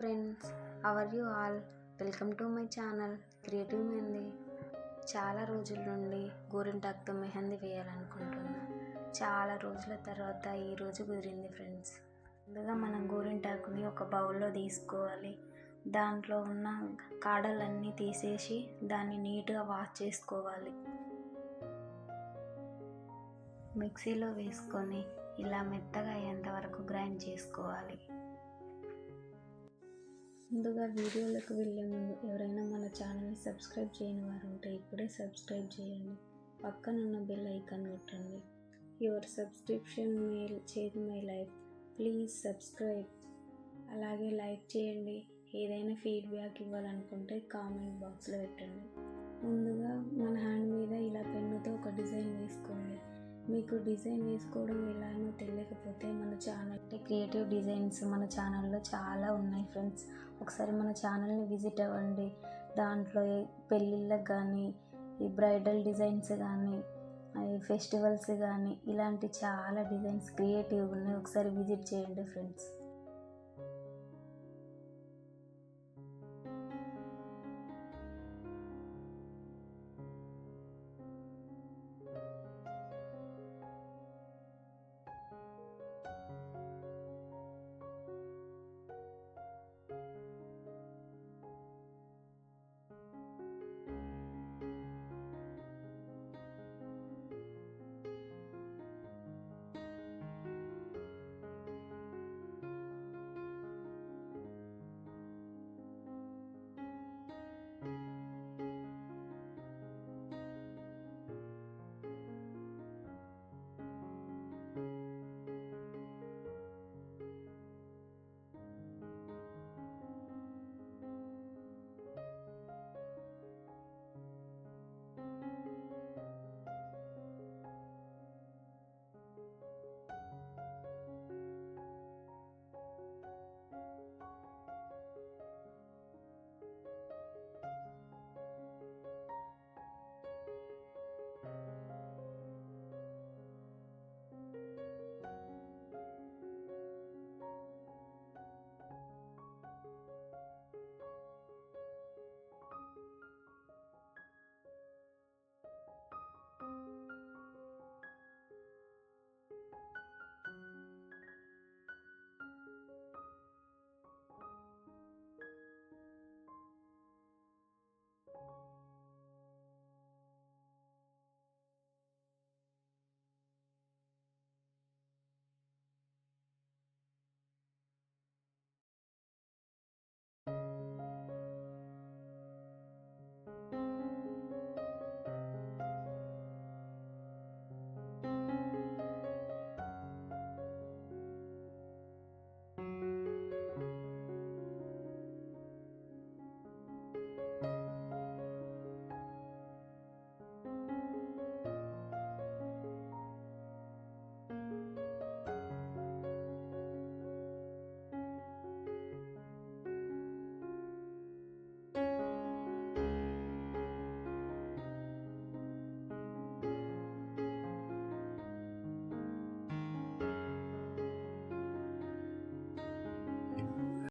Friends, how are you all welcome to my channel creative mehndi. చాలా రోజుల నుండి గోరింటాకుతో మెహందీ వేయాలనుకుంటున్నా. చాలా రోజుల తర్వాత ఈరోజు కుదిరింది ఫ్రెండ్స్. ముందుగా మనం గోరింటాకుని ఒక బౌల్లో తీసుకోవాలి. దాంట్లో ఉన్న కాడలన్నీ తీసేసి దాన్ని నీట్గా వాష్ చేసుకోవాలి. మిక్సీలో వేసుకొని ఇలా మెత్తగా అయ్యేంత వరకు గ్రైండ్ చేసుకోవాలి. ముందుగా వీడియోలకు వెళ్ళే ముందు ఎవరైనా మన ఛానల్ని సబ్స్క్రైబ్ చేయని వారు ఉంటే ఇప్పుడే సబ్స్క్రైబ్ చేయండి. పక్కనున్న బెల్ ఐకాన్ కొట్టండి. Your subscription May change my life. Please subscribe. అలాగే లైక్ చేయండి. ఏదైనా ఫీడ్బ్యాక్ ఇవ్వాలనుకుంటే కామెంట్ బాక్స్లో పెట్టండి. ముందుగా మన హ్యాండ్ మీద ఇలా పెన్నుతో ఒక డిజైన్ వేసుకోండి. మీకు డిజైన్ వేసుకోవడం ఎలానో తెలియకపోతే మన ఛానల్ క్రియేటివ్ డిజైన్స్ మన ఛానల్లో చాలా ఉన్నాయి ఫ్రెండ్స్. ఒకసారి మన ఛానల్ని విజిట్ అవ్వండి. దాంట్లో పెళ్ళిళ్ళకి కానీ, ఈ బ్రైడల్ డిజైన్స్ కానీ, ఫెస్టివల్స్ కానీ ఇలాంటి చాలా డిజైన్స్ క్రియేటివ్గా ఉన్నాయి. ఒకసారి విజిట్ చేయండి ఫ్రెండ్స్.